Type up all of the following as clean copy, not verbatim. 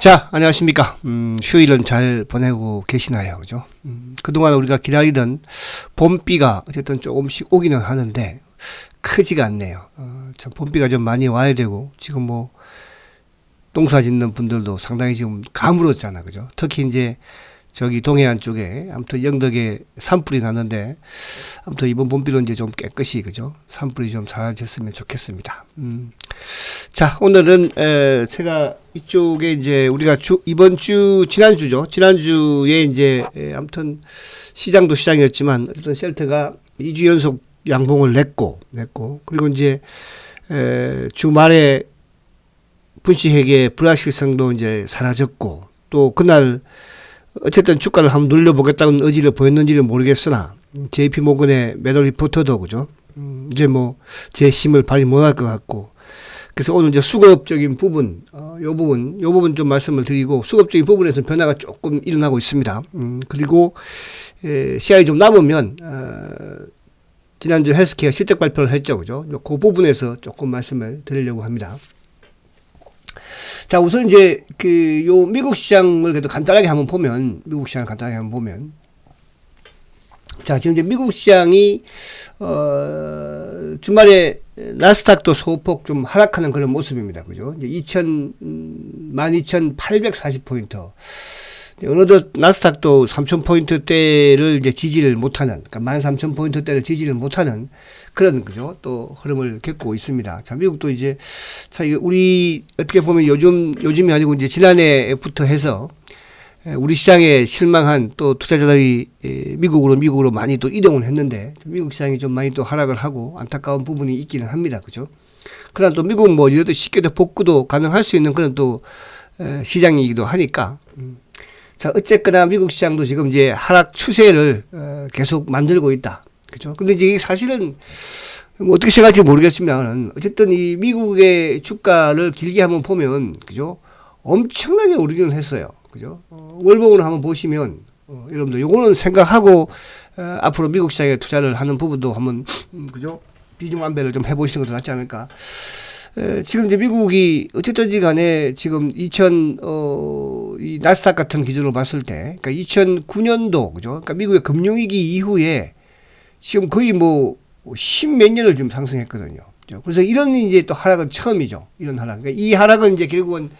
자, 안녕하십니까. 휴일은 잘 보내고 계시나요? 그죠? 그동안 우리가 기다리던 봄비가 어쨌든 조금씩 오기는 하는데, 크지가 않네요. 참, 봄비가 좀 많이 와야 되고, 지금 뭐, 농사 짓는 분들도 상당히 지금 가물었잖아. 그죠? 특히 이제, 저기 동해안 쪽에, 아무튼 영덕에 산불이 났는데, 아무튼 이번 봄비로 이제 좀 깨끗이, 그죠? 산불이 좀 사라졌으면 좋겠습니다. 자, 오늘은, 제가 이쪽에 이제 우리가 이번 주, 지난주죠. 지난주에 이제, 아무튼 시장도 시장이었지만, 어쨌든 셀트가 2주 연속 양봉을 냈고, 그리고 이제, 주말에 분시회계 불확실성도 이제 사라졌고, 또 그날, 어쨌든 주가를 한번 눌려보겠다는 의지를 보였는지는 모르겠으나, JP모건의 매도 리포터도, 그죠? 이제 뭐, 제 힘을 발휘 못할 것 같고, 그래서 오늘 이제 수급적인 부분, 요 부분 좀 말씀을 드리고, 수급적인 부분에서 변화가 조금 일어나고 있습니다. 그리고, 시간이 좀 남으면, 지난주 헬스케어 실적 발표를 했죠. 그죠? 그 부분에서 조금 말씀을 드리려고 합니다. 자, 우선 이제, 요 미국 시장을 그래도 간단하게 한번 보면, 자, 지금 이제 미국 시장이, 주말에 나스닥도 소폭 좀 하락하는 그런 모습입니다. 그죠? 이제 12,840포인트. 어느덧 나스닥도 3,000포인트대를 이제 지지를 못하는, 그러니까 13,000포인트대를 지지를 못하는 그런, 그죠? 또 흐름을 겪고 있습니다. 자, 미국도 이제, 자, 우리, 어떻게 보면 요즘이 아니고 이제 지난해부터 해서, 우리 시장에 실망한 또 투자자들이 미국으로 많이 또 이동을 했는데, 미국 시장이 좀 많이 또 하락을 하고 안타까운 부분이 있기는 합니다. 그죠? 그러나 또 미국은 뭐 이래도 쉽게도 복구도 가능할 수 있는 그런 또 시장이기도 하니까. 자, 어쨌거나 미국 시장도 지금 이제 하락 추세를 계속 만들고 있다. 그죠? 근데 이제 사실은 뭐 어떻게 생각할지 모르겠지만, 어쨌든 이 미국의 주가를 길게 한번 보면, 그죠? 엄청나게 오르기는 했어요. 그죠? 월봉으로 한번 보시면, 여러분들 요거는 생각하고, 앞으로 미국 시장에 투자를 하는 부분도 한번, 그죠? 비중 안배를 좀 해보시는 것도 낫지 않을까. 지금 이제 미국이 어쨌든지 간에 지금 이 나스닥 같은 기준으로 봤을 때, 그러니까 2009년도, 그죠? 그러니까 미국의 금융위기 이후에 지금 거의 뭐, 10몇 년을 좀 상승했거든요. 그래서 이런 이제 또 하락은 처음이죠. 이런 하락. 그러니까 이 하락은 이제 결국은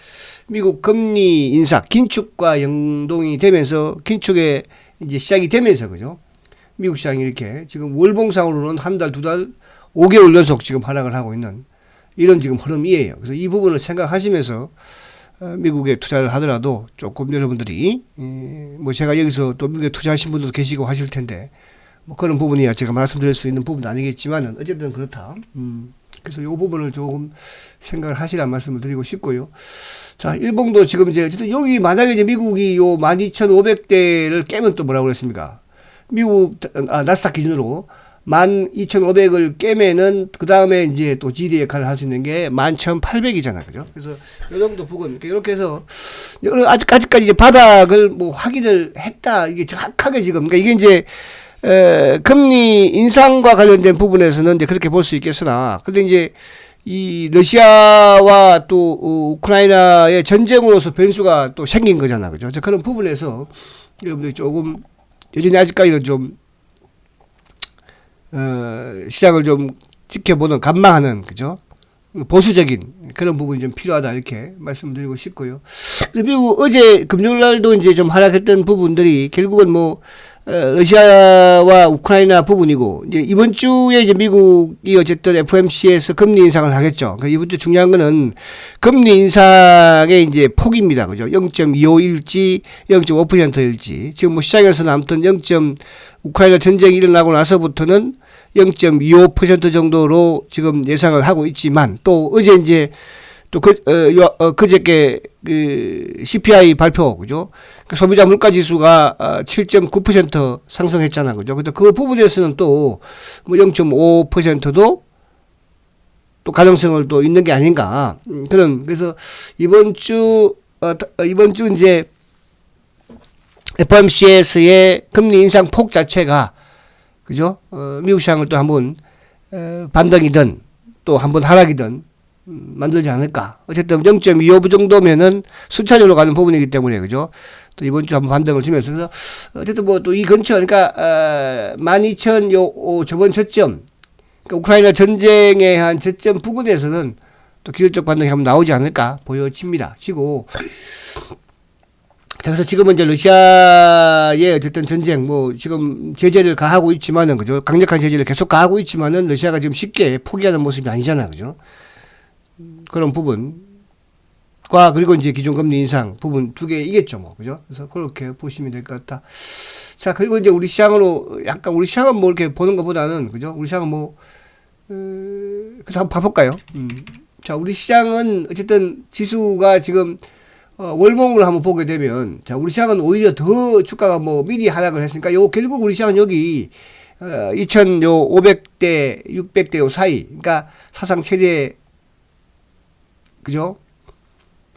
미국 금리 인사, 긴축과 연동이 되면서, 긴축에 이제 시작이 되면서, 그죠? 미국 시장이 이렇게 지금 월봉상으로는 한 달, 두 달, 5개월 연속 지금 하락을 하고 있는 이런 지금 흐름이에요. 그래서 이 부분을 생각하시면서, 미국에 투자를 하더라도 조금 여러분들이, 뭐 제가 여기서 또 미국에 투자하신 분들도 계시고 하실 텐데, 뭐 그런 부분이야 제가 말씀드릴 수 있는 부분도 아니겠지만은 어쨌든 그렇다. 그래서 이 부분을 조금 생각을 하시라는 말씀을 드리고 싶고요. 자, 일봉도 지금 이제 어쨌든 여기 만약에 이제 미국이 요 12,500대를 깨면 또 뭐라고 그랬습니까? 나스닥 기준으로 12,500을 깨면은 그 다음에 이제 또 지리 역할을 할 수 있는 게 11,800이잖아. 그죠? 그래서 요 정도 부분 이렇게 해서 아직까지 이제 바닥을 뭐 확인을 했다. 이게 정확하게 지금 그러니까 이게 이제 금리 인상과 관련된 부분에서는 이제 그렇게 볼 수 있겠으나, 근데 이제 이 러시아와 또 우크라이나의 전쟁으로서 변수가 또 생긴 거잖아, 그죠? 그런 부분에서 여러분들이 조금 여전히 아직까지는 좀 시장을 좀 지켜보는 관망하는, 그죠? 보수적인 그런 부분이 좀 필요하다 이렇게 말씀드리고 싶고요. 그리고 어제 금요일날도 이제 좀 하락했던 부분들이 결국은 뭐 러시아와 우크라이나 부분이고, 이제 이번 주에 이제 미국이 어쨌든 FOMC에서 금리 인상을 하겠죠. 그러니까 이번 주 중요한 거는 금리 인상의 이제 폭입니다. 그죠? 0.25일지 0.5%일지. 지금 뭐 시장에서는 아무튼 우크라이나 전쟁이 일어나고 나서부터는 0.25% 정도로 지금 예상을 하고 있지만, 또 어제 이제 또 그저께 CPI 발표, 그죠? 소비자 물가 지수가 7.9% 상승했잖아, 그죠? 근데 그 부분에서는 또 뭐 0.5%도 또 가능성을 또 있는 게 아닌가. 그래서 이번 주 이제 FOMC에서의 금리 인상 폭 자체가, 그죠? 미국 시장을 또 한번 반등이든 또 한번 하락이든 만들지 않을까. 어쨌든 0.25 정도면은 순차적으로 가는 부분이기 때문에, 그죠? 또 이번 주 한번 반등을 주면서. 그래서 어쨌든 뭐 또 이 근처, 그러니까, 12,000 저번 저점, 그러니까 우크라이나 전쟁에 한 저점 부근에서는 또 기술적 반등이 한번 나오지 않을까 보여집니다. 지고. 그래서 지금은 이제 러시아의 어쨌든 전쟁, 뭐, 지금 제재를 가하고 있지만은, 그죠? 강력한 제재를 계속 가하고 있지만은, 러시아가 지금 쉽게 포기하는 모습이 아니잖아요. 그죠? 그런 부분과, 그리고 이제 기존금리 인상 부분 두 개이겠죠. 뭐. 그죠? 그래서 그렇게 보시면 될 것 같다. 자, 그리고 이제 우리 시장으로, 약간 우리 시장은 뭐 이렇게 보는 것보다는, 그죠? 우리 시장은 뭐, 그래서 한번 봐볼까요? 자, 우리 시장은 어쨌든 지수가 지금 월봉을 한번 보게 되면, 자, 우리 시장은 오히려 더 주가가 뭐 미리 하락을 했으니까, 결국 우리 시장은 여기, 2,500대, 600대 요 사이, 그러니까 사상 최대, 그죠?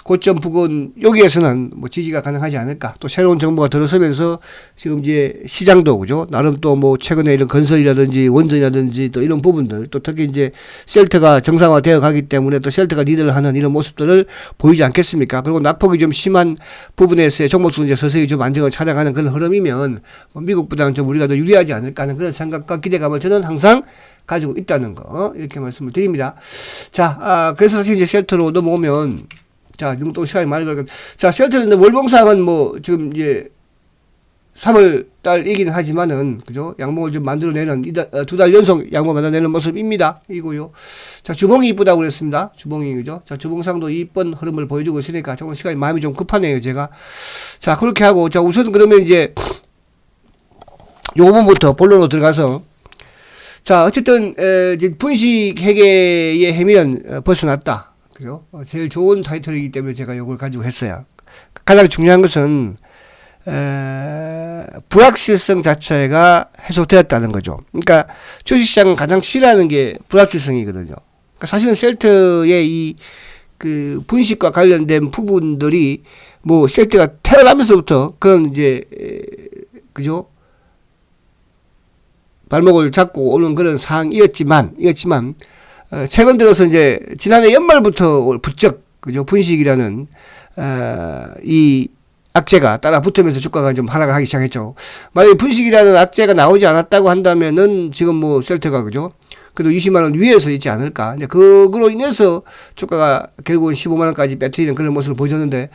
고점 부근, 여기에서는 뭐 지지가 가능하지 않을까. 또 새로운 정부가 들어서면서 지금 이제 시장도, 그죠? 나름 또 뭐 최근에 이런 건설이라든지 원전이라든지 또 이런 부분들, 또 특히 이제 셀트가 정상화되어 가기 때문에 또 셀트가 리드를 하는 이런 모습들을 보이지 않겠습니까? 그리고 낙폭이 좀 심한 부분에서의 종목도 이제 서서히 좀 안정을 찾아가는 그런 흐름이면 뭐 미국보다는 좀 우리가 더 유리하지 않을까 하는 그런 생각과 기대감을 저는 항상 가지고 있다는 거, 이렇게 말씀을 드립니다. 자, 그래서 사실 이제 셀트로 넘어오면, 자, 너무 또 시간이 많이 걸려. 자, 셀트는 월봉상은 뭐, 지금 이제, 3월 달이긴 하지만은, 그죠? 양봉을 좀 만들어내는, 두 달 연속 양봉 만들어내는 모습입니다. 이고요. 자, 주봉이 이쁘다고 그랬습니다. 주봉이, 그죠? 자, 주봉상도 이쁜 흐름을 보여주고 있으니까, 조금 시간이 마음이 좀 급하네요, 제가. 자, 그렇게 하고, 자, 우선 그러면 이제, 요 부분부터 본론으로 들어가서, 자, 어쨌든, 이제 분식 회계의 해면 벗어났다. 그죠? 제일 좋은 타이틀이기 때문에 제가 이걸 가지고 했어요. 가장 중요한 것은, 불확실성 자체가 해소되었다는 거죠. 그러니까 주식시장은 가장 싫어하는 게 불확실성이거든요. 그러니까 사실은 셀트의 이, 분식과 관련된 부분들이, 뭐, 셀트가 태어나면서부터 그런 이제, 그죠? 발목을 잡고 오는 그런 상황이었지만, 최근 들어서 이제 지난해 연말부터 부쩍, 그죠? 분식이라는, 이 악재가 따라 붙으면서 주가가 좀 하락을 하기 시작했죠. 만약에 분식이라는 악재가 나오지 않았다고 한다면은 지금 뭐 셀트가, 그죠? 그래도 20만원 위에서 있지 않을까. 이제 그거로 인해서 주가가 결국은 15만원까지 빼트리는 그런 모습을 보여줬는데,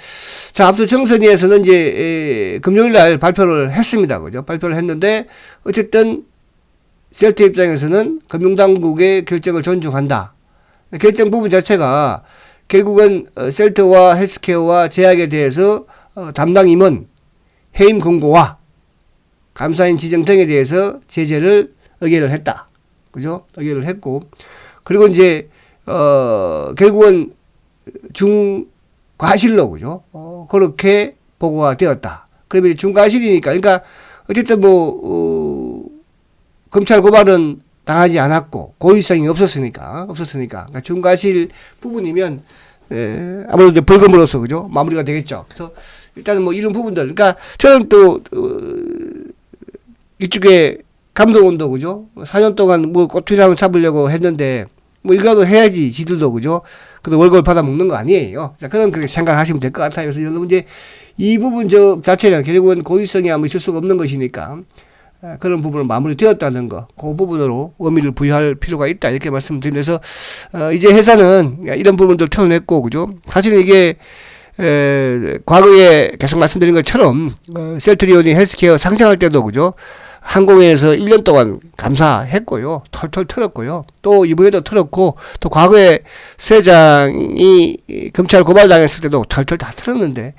자, 앞서 정선위에서는 이제, 금요일날 발표를 했습니다. 그죠? 발표를 했는데, 어쨌든, 셀트 입장에서는 금융당국의 결정을 존중한다. 결정 부분 자체가 결국은 셀트와 헬스케어와 제약에 대해서 담당 임원, 해임 권고와 감사인 지정 등에 대해서 제재를 의결을 했다. 그죠? 의결을 했고, 그리고 이제 결국은 중과실로, 그죠? 그렇게 보고가 되었다. 그러면 중과실이니까, 그러니까 어쨌든 뭐 검찰 고발은 당하지 않았고 고의성이 없었으니까 그러니까 중과실 부분이면 아무래도 이제 벌금으로서, 그죠? 마무리가 되겠죠. 그래서 일단은 뭐 이런 부분들, 그러니까 저는 또 이쪽에 감독원도, 그죠? 4년 동안 뭐 꼬투리를 잡으려고 했는데 뭐 이거라도 해야지 지들도, 그죠? 그래도 월급을 받아 먹는 거 아니에요. 자, 그런 그렇게 생각하시면 될 것 같아요. 그래서 여러분 이제 이 부분 자체는 결국은 고의성이 아무 있을 수가 없는 것이니까. 그런 부분은 마무리되었다는 거, 그 부분으로 의미를 부여할 필요가 있다, 이렇게 말씀드리면서, 이제 회사는 이런 부분들 털어냈고, 그죠? 사실은 이게, 과거에 계속 말씀드린 것처럼, 셀트리온이 헬스케어 상장할 때도, 그죠? 항공회에서 1년 동안 감사했고요. 털털 털었고요. 또 이번에도 털었고, 또 과거에 세장이 검찰 고발당했을 때도 털털 다 털었는데,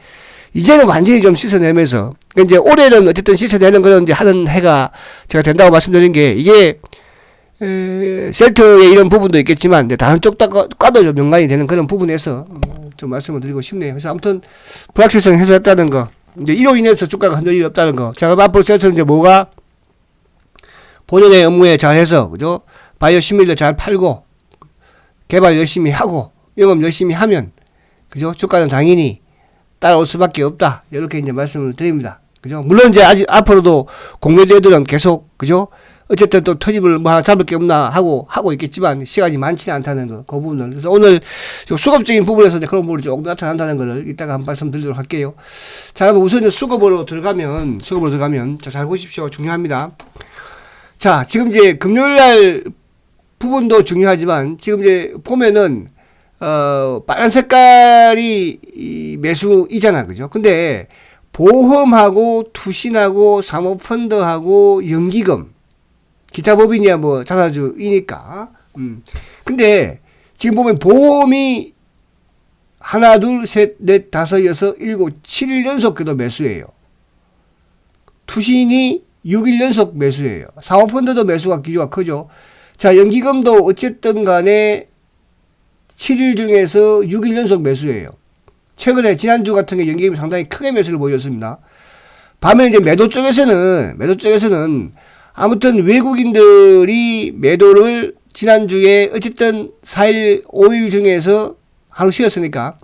이제는 완전히 좀 씻어내면서, 이제 올해는 어쨌든 씻어내는 그런 이제 하는 해가 제가 된다고 말씀드린 게, 이게, 셀트의 이런 부분도 있겠지만, 다른 쪽과도 좀 연관이 되는 그런 부분에서 좀 말씀을 드리고 싶네요. 그래서 아무튼, 불확실성 해소했다는 거, 이제 이로 인해서 주가가 흔들 일이 없다는 거. 자, 그럼 앞으로 셀트는 이제 뭐가, 본연의 업무에 잘해서, 그죠? 바이오 시밀러 잘 팔고, 개발 열심히 하고, 영업 열심히 하면, 그죠? 주가는 당연히 따라올 수밖에 없다. 이렇게 이제 말씀을 드립니다. 그죠? 물론 이제 아직 앞으로도 공매도들은 계속, 그죠? 어쨌든 또 터집을 뭐 하나 잡을 게 없나 하고 있겠지만 시간이 많지는 않다는 거, 그 부분을. 그래서 오늘 좀 수급적인 부분에서 그런 부분이 조금 나타난다는 거를 이따가 한 말씀 드리도록 할게요. 자, 그럼 우선 수급으로 들어가면, 자, 잘 보십시오. 중요합니다. 자, 지금 이제 금요일 날 부분도 중요하지만 지금 이제 보면은 빨간 색깔이 이 매수이잖아. 그죠? 근데 보험하고 투신하고 사모펀드하고 연기금, 기타 법인이야 뭐 자사주이니까. 근데 지금 보면 보험이 하나, 둘, 셋, 넷, 다섯, 여섯, 일곱, 7일 연속 그도 매수예요. 투신이 6일 연속 매수예요. 사모펀드도 매수가 기조가 크죠. 자, 연기금도 어쨌든 간에 7일 중에서 6일 연속 매수예요. 최근에 지난주 같은 게 연기금이 상당히 크게 매수를 보였습니다. 반면에 이제 매도 쪽에서는 아무튼 외국인들이 매도를 지난주에 어쨌든 4일, 5일 중에서 하루 쉬었으니까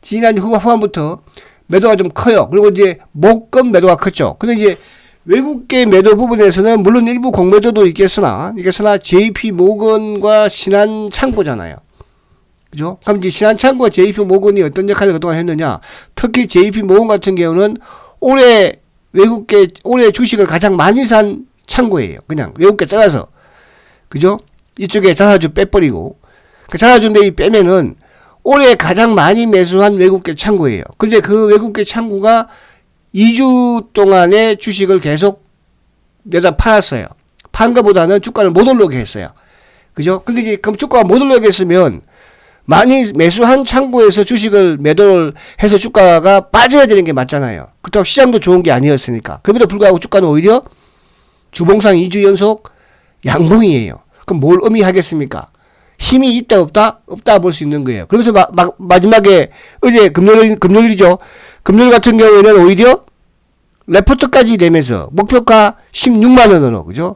지난주 후반부터 매도가 좀 커요. 그리고 이제 목금 매도가 컸죠. 근데 이제 외국계 매도 부분에서는 물론 일부 공매도도 있겠으나 JP 모건과 신한창고잖아요. 그죠? 그럼 이제 신한창고와 JP 모건이 어떤 역할을 그동안 했느냐? 특히 JP 모건 같은 경우는 올해 주식을 가장 많이 산 창고예요. 그냥 외국계 떠나서. 그죠? 이쪽에 자사주 빼버리고. 그 자사주 매입 빼면은 올해 가장 많이 매수한 외국계 창고예요. 근데 그 외국계 창고가 2주 동안의 주식을 계속 매달 팔았어요. 판 것보다는 주가를 못 올라오게 했어요. 그죠? 근데 이제 그럼 주가가 못 올라오게 했으면 많이 매수한 창고에서 주식을 매도를 해서 주가가 빠져야 되는 게 맞잖아요. 그렇다고 시장도 좋은 게 아니었으니까. 그럼에도 불구하고 주가는 오히려 주봉상 2주 연속 양봉이에요. 그럼 뭘 의미하겠습니까? 힘이 있다 없다? 없다 볼 수 있는 거예요. 그래서 마지막에 어제 금요일이죠. 금요일 같은 경우에는 오히려 레포트까지 내면서 목표가 16만 원으로, 그죠?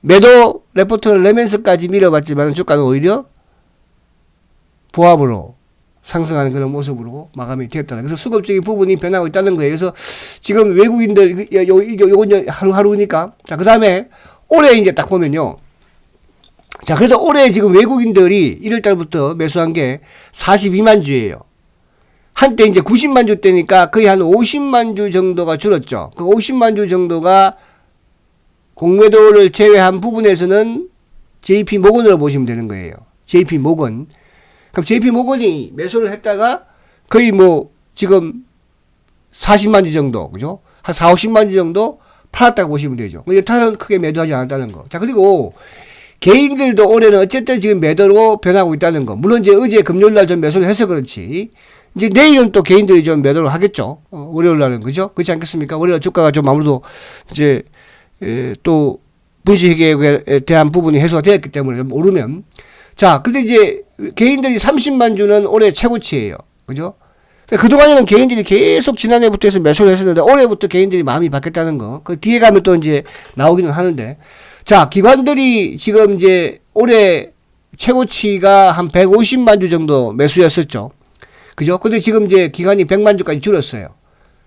매도 레포트를 내면서까지 밀어봤지만 주가는 오히려 보합으로 상승하는 그런 모습으로 마감이 되었다. 그래서 수급적인 부분이 변하고 있다는 거예요. 그래서 지금 외국인들, 요건 하루하루니까. 자, 그 다음에 올해 이제 딱 보면요. 자, 그래서 올해 지금 외국인들이 1월달부터 매수한 게 42만 주예요. 한때 이제 90만 주 때니까 거의 한 50만 주 정도가 줄었죠. 그 50만 주 정도가 공매도를 제외한 부분에서는 JP 모건으로 보시면 되는 거예요. JP 모건. 그럼 JP 모건이 매수를 했다가 거의 뭐 지금 40만 주 정도, 그죠? 한 4, 50만 주 정도 팔았다고 보시면 되죠. 여타는 크게 매도하지 않았다는 거. 자, 그리고 개인들도 올해는 어쨌든 지금 매도로 변하고 있다는 거. 물론 이제 어제 금요일 날 좀 매수를 해서 그렇지. 이제 내일은 또 개인들이 좀 매도를 하겠죠. 월요일 날은, 그죠? 그렇지 않겠습니까? 월요일 주가가 좀 아무래도 이제 또 분식회계에 대한 부분이 해소가 되었기 때문에 좀 오르면. 자, 근데 이제 개인들이 30만 주는 올해 최고치예요. 그죠? 그동안에는 개인들이 계속 지난해부터 해서 매수를 했었는데 올해부터 개인들이 마음이 바뀌었다는 거. 그 뒤에 가면 또 이제 나오기는 하는데. 자, 기관들이 지금 이제 올해 최고치가 한 150만 주 정도 매수였었죠. 그죠? 근데 지금 이제 기관이 100만 주까지 줄었어요.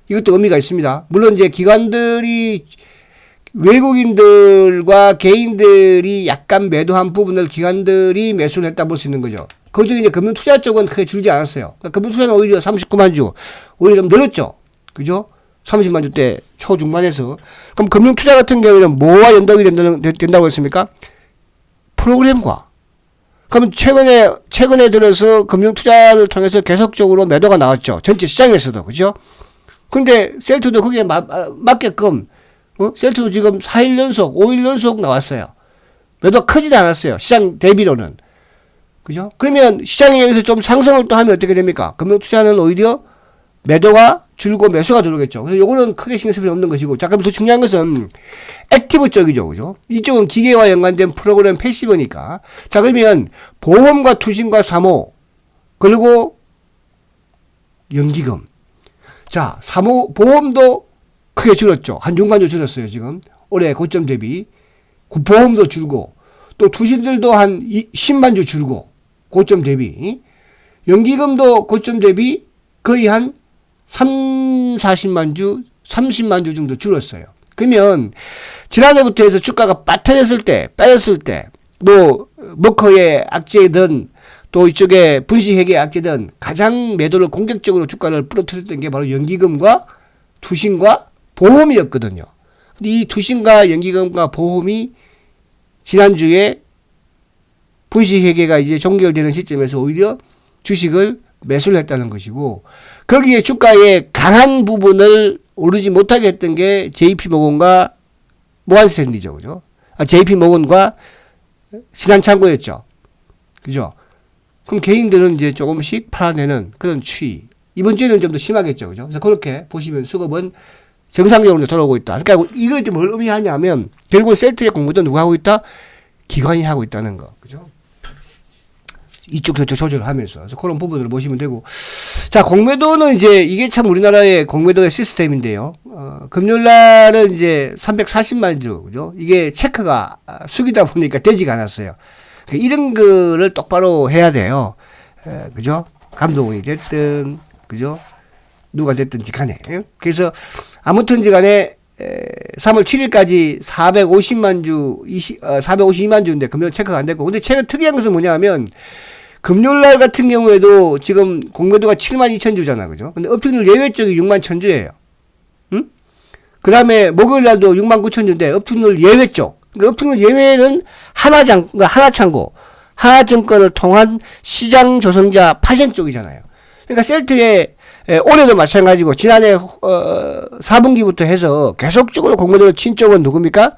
이것도 의미가 있습니다. 물론 이제 기관들이 외국인들과 개인들이 약간 매도한 부분을 기관들이 매수를 했다 볼 수 있는 거죠. 그중에 이제 금융투자 쪽은 크게 줄지 않았어요. 그러니까 금융투자는 오히려 39만 주, 오히려 좀 늘었죠. 그죠? 30만 주 대 초중반에서. 그럼 금융투자 같은 경우에는 뭐와 연동이 된다고 했습니까? 프로그램과. 그러면 최근에 들어서 금융투자를 통해서 계속적으로 매도가 나왔죠. 전체 시장에서도. 그죠? 근데 셀트도 거기에 맞게끔, 셀트도 지금 4일 연속, 5일 연속 나왔어요. 매도가 크지도 않았어요. 시장 대비로는. 그죠? 그러면 시장에 여기서 좀 상승을 또 하면 어떻게 됩니까? 금융투자는 오히려 매도가 줄고 매수가 들어오겠죠. 그래서 요거는 크게 신경 쓸 필요 없는 것이고. 자, 그럼 더 중요한 것은 액티브 쪽이죠. 그죠? 이쪽은 기계와 연관된 프로그램 패시브니까. 자, 그러면 보험과 투신과 사모, 그리고 연기금. 자, 보험도 크게 줄었죠. 한 6만 주 줄었어요, 지금. 올해 고점 대비. 보험도 줄고, 또 투신들도 한 10만 주 줄고, 고점 대비. 연기금도 고점 대비 거의 한 30만 주 정도 줄었어요. 그러면 지난해부터 해서 주가가 빠뜨렸을 때, 빠졌을 때, 뭐 머커의 악재든 또 이쪽에 분식회계의 악재든 가장 매도를 공격적으로 주가를 부러뜨렸던 게 바로 연기금과 투신과 보험이었거든요. 근데 이 투신과 연기금과 보험이 지난주에 분식회계가 이제 종결되는 시점에서 오히려 주식을 매수를 했다는 것이고, 거기에 주가의 강한 부분을 오르지 못하게 했던 게 JP모건과 모간스탠리죠. 그죠? JP모건과 신한창고였죠. 그죠? 그럼 개인들은 이제 조금씩 팔아내는 그런 추이. 이번 주에는 좀 더 심하겠죠. 그죠? 그래서 그렇게 보시면 수급은 정상적으로 돌아오고 있다. 그러니까 이걸 좀 뭘 의미하냐면, 결국 셀트의 공부도 누가 하고 있다? 기관이 하고 있다는 거. 그죠? 이쪽 저쪽 조절을 하면서. 그래서 그런 부분을 보시면 되고. 자, 공매도는 이제 이게 참 우리나라의 공매도의 시스템인데요. 금요일날은 이제 340만 주. 그죠? 이게 체크가 숙이다 보니까 되지가 않았어요. 이런 거를 똑바로 해야 돼요. 그죠? 감독이 됐든, 그죠? 누가 됐든지 간에. 그래서 아무튼지 간에 3월 7일까지 450만 주, 452만 주인데 금요일 체크가 안 됐고. 근데 최근 특이한 것은 뭐냐면, 금요일날 같은 경우에도 지금 공매도가 7만 2천 주잖아. 그죠? 근데 업종률 예외 쪽이 6만 1천 주예요. 응? 그 다음에 목요일날도 6만 9천 주인데 업종률 예외 쪽. 그러니까 업종률 예외는 하나창고, 하나증권을 통한 시장 조성자 파생 쪽이잖아요. 그러니까 셀트의 올해도 마찬가지고 지난해 4분기부터 해서 계속적으로 공매도를 친 쪽은 누굽니까?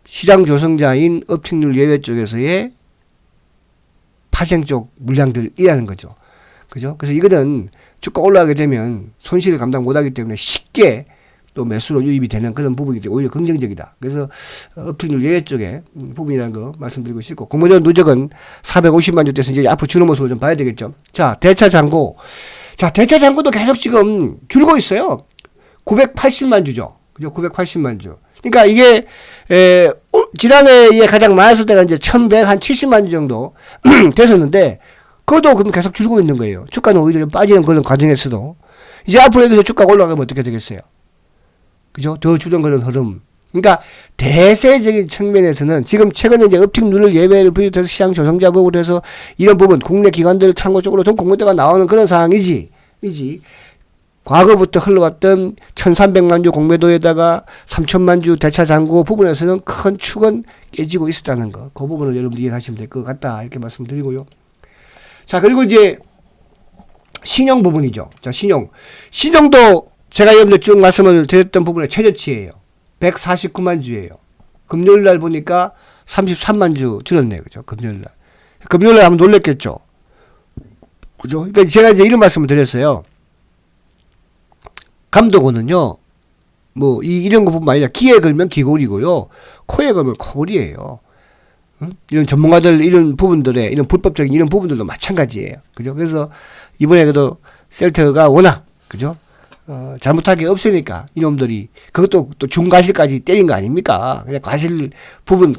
시장 조성자인 업종률 예외 쪽에서의 파생 쪽 물량들이라는 거죠. 그죠? 그래서 이거는 주가 올라가게 되면 손실을 감당 못하기 때문에 쉽게 또 매수로 유입이 되는 그런 부분이 오히려 긍정적이다. 그래서 업종률 예외 쪽에 부분이라는 거 말씀드리고 싶고, 공매도 누적은 450만 주 돼서 이제 앞으로 주는 모습을 좀 봐야 되겠죠. 자, 대차 잔고. 자, 대차 잔고도 계속 지금 줄고 있어요. 980만 주죠. 그죠? 980만 주. 그러니까 이게 지난해에 가장 많았을 때가 이제 1170만 주 정도 됐었는데, 그것도 그럼 계속 줄고 있는 거예요. 주가는 오히려 빠지는 그런 과정에서도 이제 앞으로 여기서 주가가 올라가면 어떻게 되겠어요? 그죠? 더 주는 그런 흐름. 그러니까 대세적인 측면에서는 지금 최근에 이제 업종률을 예외를 비롯해서 시장 조성자 부분으로 해서 이런 부분 국내 기관들 창고 쪽으로 좀 공매도가 나오는 그런 상황이지. 과거부터 흘러왔던 1300만 주 공매도에다가 3000만 주 대차 잔고 부분에서는 큰 축은 깨지고 있었다는 거. 그 부분을 여러분들 이해하시면 될 것 같다. 이렇게 말씀드리고요. 자, 그리고 이제 신용 부분이죠. 자, 신용도 제가 여러분들 쭉 말씀을 드렸던 부분의 최저치예요. 149만 주예요. 금요일날 보니까 33만 주 줄었네요. 그죠? 금요일날 한번 놀랬겠죠? 그죠? 그러니까 제가 이제 이런 말씀을 드렸어요. 감독원은요, 뭐, 이런 거 보면 아니라 귀에 걸면 귀골이고요, 코에 걸면 코골이에요. 응? 이런 전문가들, 이런 부분들의, 이런 불법적인 이런 부분들도 마찬가지예요. 그죠? 그래서 이번에 그래도 셀트가 워낙, 그죠? 잘못한 게 없으니까 이놈들이 그것도 또 중과실까지 때린 거 아닙니까? 그냥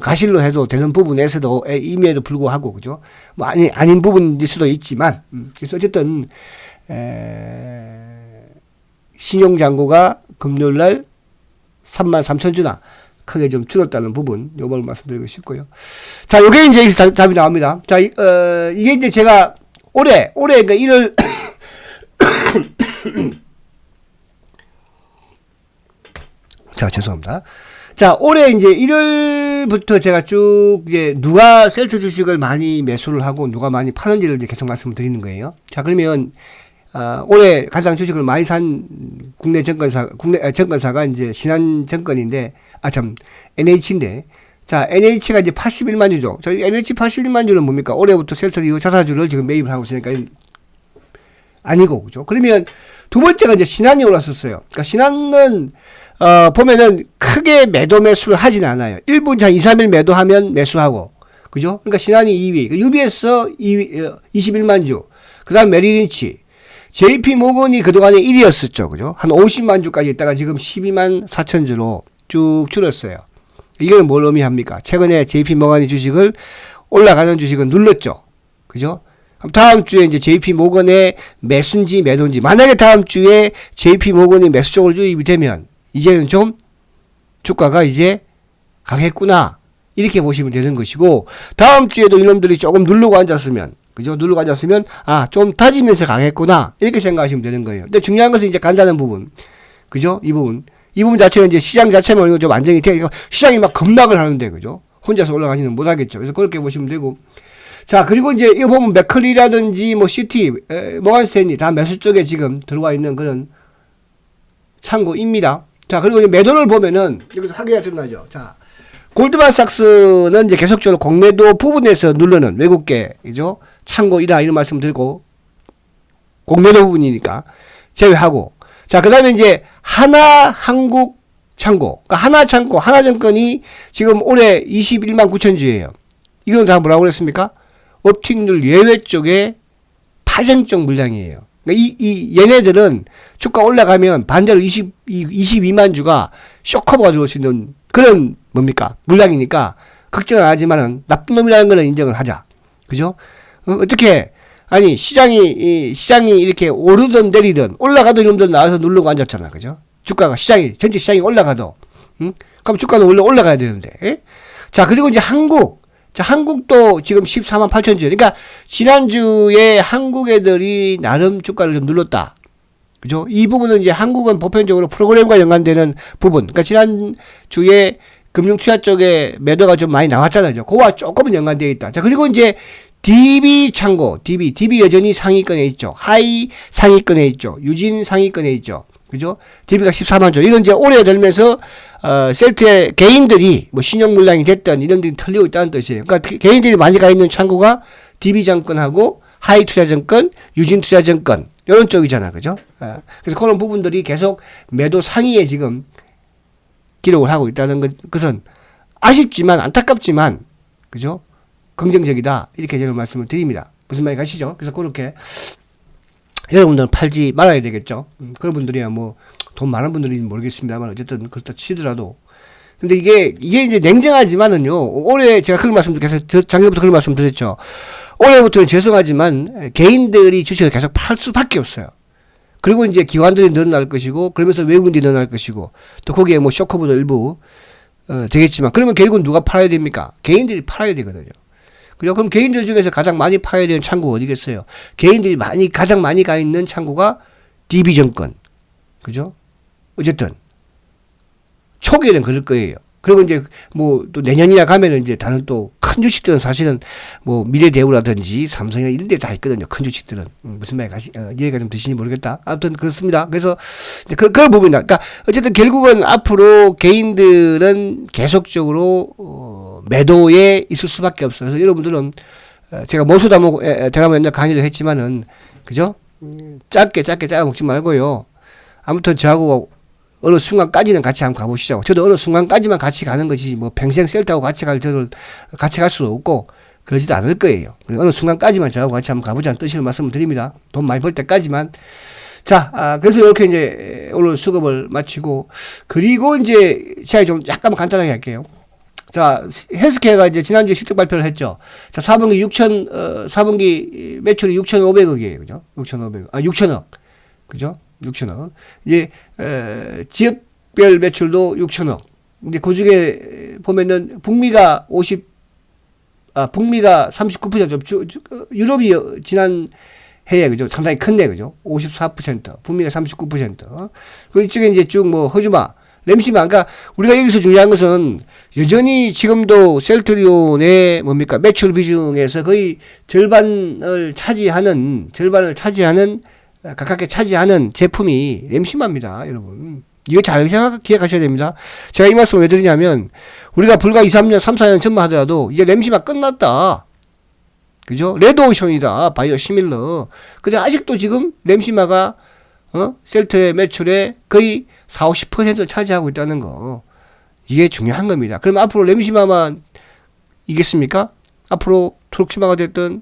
가실로 해도 되는 부분에서도 임에도 불구하고, 그죠? 뭐 아닌 부분일 수도 있지만, 그래서 어쨌든 신용잔고가 금요일날 33,000주나 크게 좀 줄었다는 부분, 요걸 말씀드리고 싶고요. 자, 요게 이제 답이 나옵니다. 자, 이게 이제 제가 올해, 그러니까 1월, 자, 죄송합니다. 자, 올해 이제 1월부터 제가 쭉 이제 누가 셀트 주식을 많이 매수를 하고 누가 많이 파는지를 이제 계속 말씀을 드리는 거예요. 자, 그러면, 올해 가장 주식을 많이 산 국내 증권사가 이제 신한증권인데, NH인데, 자, NH가 이제 81만 주죠. 저희 NH 81만 주는 뭡니까? 올해부터 셀트 이후 자사주를 지금 매입을 하고 있으니까 아니고, 그죠? 그러면 두 번째가 이제 신한이 올랐었어요. 그러니까 신한은, 보면은 크게 매수를 하진 않아요. 1분 한 2, 3일 매도하면 매수하고, 그죠? 그러니까 신한이 2위, UBS 2위, 21만 주, 그 다음 메리린치, JP 모건이 그동안에 1위였었죠. 그죠? 한 50만 주까지 있다가 지금 12만 4천 주로 쭉 줄었어요. 이거는 뭘 의미합니까? 최근에 JP 모건이 주식을, 올라가는 주식은 눌렀죠. 그죠? 그럼 다음 주에 이제 JP 모건의 매수인지 매도인지, 만약에 다음 주에 JP 모건이 매수 쪽으로 유입이 되면, 이제는 좀 주가가 이제 강했구나. 이렇게 보시면 되는 것이고, 다음 주에도 이놈들이 조금 누르고 앉았으면, 그죠? 누르고 앉았으면, 좀 다지면서 강했구나. 이렇게 생각하시면 되는 거예요. 근데 중요한 것은 이제 간다는 부분. 그죠? 이 부분. 이 부분 자체는 이제 시장 자체만 좀 안정이 돼. 시장이 막 급락을 하는데, 그죠? 혼자서 올라가지는 못하겠죠. 그래서 그렇게 보시면 되고. 자, 그리고 이제 이거 보면 맥컬리라든지 뭐 시티, 모간스탠리 다 매수 쪽에 지금 들어와 있는 그런 창고입니다. 자, 그리고 이제 매도를 보면은 여기서 확인이 드러나죠. 자, 골드만삭스는 이제 계속적으로 공매도 부분에서 누르는 외국계이죠. 창고이다 이런 말씀 드리고, 공매도 부분이니까 제외하고. 자, 그 다음에 이제 한국 창고, 그러니까 하나창고, 하나증권이 지금 올해 21만 9천 주예요. 이건 다 뭐라고 그랬습니까? 업틱률 예외 쪽에 파생적 물량이에요. 그러니까 얘네들은 주가 올라가면 반대로 22만 주가 쇼커버가 들어올 수 있는 그런 뭡니까? 물량이니까 걱정은 안 하지만은 나쁜 놈이라는 거는 인정을 하자. 그죠? 어떻게, 아니, 시장이 이렇게 오르든 내리든 올라가던 놈들 나와서 누르고 앉았잖아. 그죠? 주가가 전체 시장이 올라가도. 그럼 주가는 원래 올라가야 되는데. 예? 자, 그리고 이제 한국도 지금 14만 8천 주. 그러니까 지난주에 한국 애들이 나름 주가를 좀 눌렀다. 그죠? 이 부분은 이제 한국은 보편적으로 프로그램과 연관되는 부분. 그러니까 지난주에 금융 투자 쪽에 매도가 좀 많이 나왔잖아요. 그거와 조금은 연관되어 있다. 자, 그리고 이제 DB 창고, DB 여전히 상위권에 있죠. 하이 상위권에 있죠. 유진 상위권에 있죠. 그죠? DB가 14만 조. 이런 이제 올해 들면서, 셀트의 개인들이 뭐 신용 물량이 됐던 이런 데이 털리고 있다는 뜻이에요. 그러니까 개인들이 많이 가 있는 창고가 DB 정권하고 하이 투자증권, 유진 투자증권, 이런 쪽이잖아. 그죠? 그래서 그런 부분들이 계속 매도 상위에 지금 기록을 하고 있다는 것은 아쉽지만, 안타깝지만, 그죠? 긍정적이다. 이렇게 저는 말씀을 드립니다. 무슨 말이 가시죠? 그래서 그렇게 여러분들은 팔지 말아야 되겠죠. 그런 분들이야 뭐 돈 많은 분들인지 모르겠습니다만 어쨌든 그렇다 치더라도. 근데 이게 이제 냉정하지만은요. 올해 제가 그런 말씀 계속 작년부터 그런 말씀 드렸죠. 올해부터는 죄송하지만 개인들이 주식을 계속 팔 수밖에 없어요. 그리고 이제 기관들이 늘어날 것이고, 그러면서 외국인들이 늘어날 것이고, 또 거기에 뭐 쇼커보도 일부 되겠지만, 그러면 결국은 누가 팔아야 됩니까? 개인들이 팔아야 되거든요. 그럼 개인들 중에서 가장 많이 팔아야 되는 창구가 어디겠어요? 개인들이 가장 많이 가 있는 창구가 DB증권. 그죠? 어쨌든, 초기에는 그럴 거예요. 그리고 이제 뭐 또 내년이나 가면은 이제 다른 또 큰 주식들은 사실은 뭐 미래대우라든지 삼성이나 이런 데 다 있거든요. 큰 주식들은. 무슨 말이 이해가 좀 되시는지 모르겠다. 아무튼 그렇습니다. 그래서 이제 그런 부분이다. 그러니까 어쨌든 결국은 앞으로 개인들은 계속적으로 매도에 있을 수밖에 없어요. 그래서 여러분들은 제가 모수다목 제가 맨날 강의도 했지만은 그죠? 짧게 먹지 말고요. 아무튼 저하고 어느 순간까지는 같이 한번 가보시죠. 저도 어느 순간까지만 같이 가는 것이 뭐 평생 셀트하고 같이 갈 수도 없고 그러지도 않을 거예요. 어느 순간까지만 저하고 같이 한번 가보자는 뜻으로 말씀을 드립니다. 돈 많이 벌 때까지만. 자, 그래서 이렇게 이제 오늘 수급을 마치고, 그리고 이제 제가 좀 약간 간단하게 할게요. 자, 헬스케어가 이제 지난주에 실적 발표를 했죠. 자, 4분기 매출이 6,500억이에요. 그죠? 6천억. 그죠? 6천억. 이제, 지역별 매출도 6천억. 근데 그 중에 보면은 북미가 39%, 유럽이 지난 해에, 그죠? 상당히 큰데, 그죠? 54%, 북미가 39%. 그 이쪽에 이제 쭉 뭐, 허즈마, 램시마. 그러니까 우리가 여기서 중요한 것은 여전히 지금도 셀트리온의 뭡니까? 매출 비중에서 거의 절반을 차지하는, 가깝게 차지하는 제품이 램시마입니다, 여러분. 이거 잘 기억하셔야 됩니다. 제가 이 말씀을 왜 드리냐면, 우리가 불과 3, 4년 전만 하더라도, 이제 램시마 끝났다. 그죠? 레드오션이다. 바이오 시밀러. 근데 아직도 지금 램시마가, 셀트의 매출에 거의 40~50%를 차지하고 있다는 거. 이게 중요한 겁니다. 그럼 앞으로 램시마만 이겠습니까? 앞으로 트록시마가 됐든,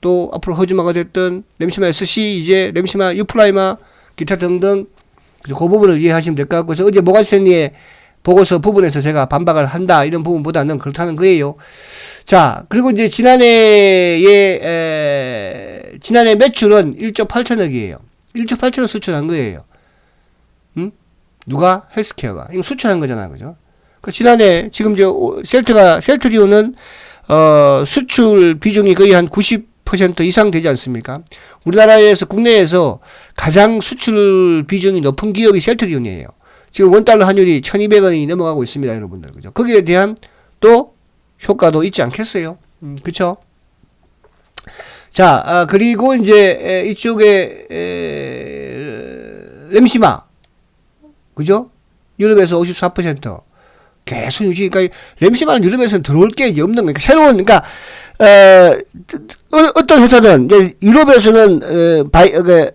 또 앞으로 허즈마가 됐든, 램시마 SC, 이제 램시마 유플라이마, 기타 등등, 그 부분을 이해하시면 될 것 같고, 어제 모간스탠리의 보고서 부분에서 제가 반박을 한다, 이런 부분보다는 그렇다는 거예요. 자, 그리고 이제 지난해 매출은 1조 8천억이에요. 1조 8천억 수출한 거예요. 누가? 헬스케어가. 이거 수출한 거잖아, 그죠? 지난해 지금 셀트리온은 수출 비중이 거의 한 90% 이상 되지 않습니까? 우리나라에서 국내에서 가장 수출 비중이 높은 기업이 셀트리온이에요. 지금 원달러 환율이 1200원이 넘어가고 있습니다, 여러분들. 그죠? 거기에 대한 또 효과도 있지 않겠어요? 그쵸? 자, 그리고 이제 이쪽에 램시마. 그죠? 유럽에서 54%. 계속 유지. 그러니까 램시마는 유럽에서는 들어올 게 이제 없는 거니까 새로운, 그러니까 어떤 회사는 이제 유럽에서는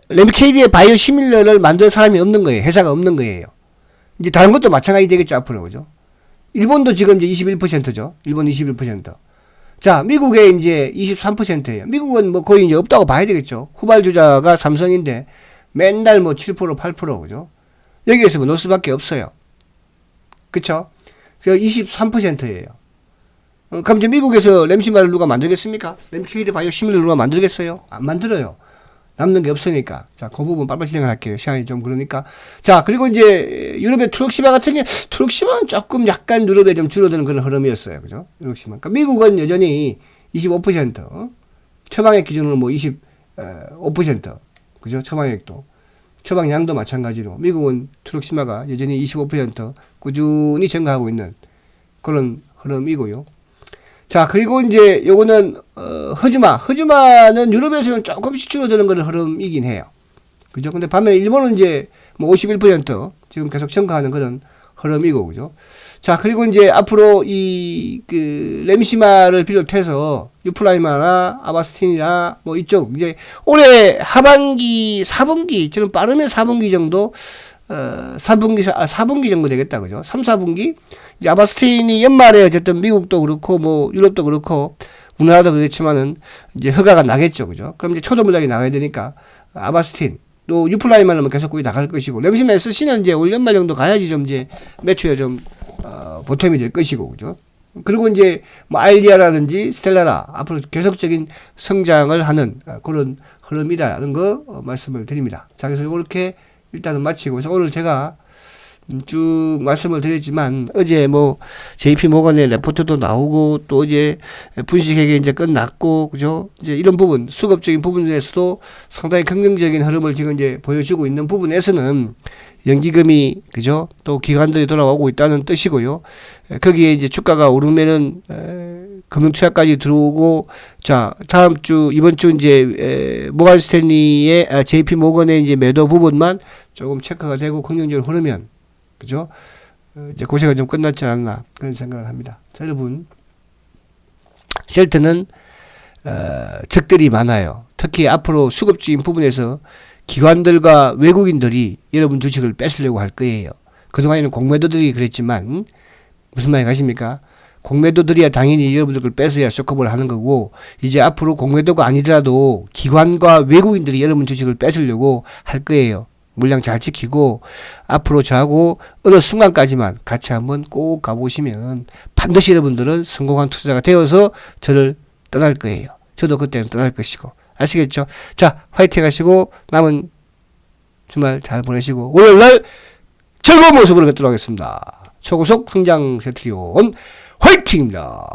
램케이드의 바이오 시밀러를 만들 사람이 없는 거예요. 회사가 없는 거예요. 이제 다른 것도 마찬가지 되겠죠, 앞으로. 그죠? 일본도 지금 이제 21%죠. 일본 21%. 자, 미국에 이제 23%예요. 미국은 뭐 거의 이제 없다고 봐야 되겠죠. 후발주자가 삼성인데 맨날 뭐 7%, 8%, 그죠? 여기에서 뭐 넣을 수밖에 없어요. 그쵸? 그래서 23%예요. 그럼 이제 미국에서 램시마를 누가 만들겠습니까? 램케이드 바이오 시밀러를 누가 만들겠어요? 안 만들어요. 남는 게 없으니까. 자, 그 부분 빨리빨리 진행을 할게요. 시간이 좀 그러니까. 자, 그리고 이제 유럽의 트럭시마 같은 게, 트럭시마는 조금 약간 유럽에 좀 줄어드는 그런 흐름이었어요. 그죠? 트럭시마. 그러니까 미국은 여전히 25%, 처방액 기준으로 뭐 25%, 그죠? 처방액도. 처방량도 마찬가지로. 미국은 트럭시마가 여전히 25% 꾸준히 증가하고 있는 그런 흐름이고요. 자, 그리고 이제 요거는 허즈마는 유럽에서는 조금씩 줄어드는 그런 흐름이긴 해요. 그죠? 근데 반면에 일본은 이제 뭐 51% 지금 계속 증가하는 그런 흐름이고, 그죠? 자, 그리고 이제 앞으로 램시마를 비롯해서 유플라이마나 아바스틴이나 뭐 이쪽 이제 올해 하반기 4분기 저는 빠르면 4분기 정도 4분기 정도 되겠다. 그죠? 3, 4분기 이제 아바스틴이 연말에 어쨌든 미국도 그렇고 뭐 유럽도 그렇고 우리나라도 그렇지만은 이제 허가가 나겠죠. 그죠? 그럼 이제 초도 물량이 나가야 되니까 아바스틴 또 유플라이만은 계속 거기 나갈 것이고 램시마 SC는 이제 올 연말 정도 가야지 좀 이제 매출에 좀 보탬이 될 것이고, 그죠? 그리고 이제 뭐 아일리아라든지 스텔라라 앞으로 계속적인 성장을 하는 그런 흐름이다라는 거 말씀을 드립니다. 자, 그래서 이렇게 일단은 마치고, 그래서 오늘 제가 쭉 말씀을 드렸지만 어제 뭐 JP 모건의 레포트도 나오고 또 어제 분식회계 이제 끝났고, 그죠? 이제 이런 부분 수급적인 부분에서도 상당히 긍정적인 흐름을 지금 이제 보여주고 있는 부분에서는 연기금이, 그죠? 또 기관들이 돌아오고 있다는 뜻이고요. 거기에 이제 주가가 오르면은 금융 투자까지 들어오고, 자, 이번 주 이제 모간 스탠리의 JP 모건의 이제 매도 부분만 조금 체크가 되고 긍정적으로 흐르면, 그죠? 이제 고생은 좀 끝났지 않나 그런 생각을 합니다. 자, 여러분, 쉘트는 적들이 많아요. 특히 앞으로 수급적인 부분에서 기관들과 외국인들이 여러분 주식을 뺏으려고 할 거예요. 그동안에는 공매도들이 그랬지만 무슨 말이 가십니까? 공매도들이야 당연히 여러분들 걸 뺏어야 쇼크볼 하는 거고, 이제 앞으로 공매도가 아니더라도 기관과 외국인들이 여러분 주식을 뺏으려고 할 거예요. 물량 잘 지키고 앞으로 저하고 어느 순간까지만 같이 한번 꼭 가보시면 반드시 여러분들은 성공한 투자자가 되어서 저를 떠날 거예요. 저도 그때는 떠날 것이고. 아시겠죠? 자, 화이팅 하시고 남은 주말 잘 보내시고 월요일날 즐거운 모습으로 뵙도록 하겠습니다. 초고속 성장 셀트리온 화이팅입니다.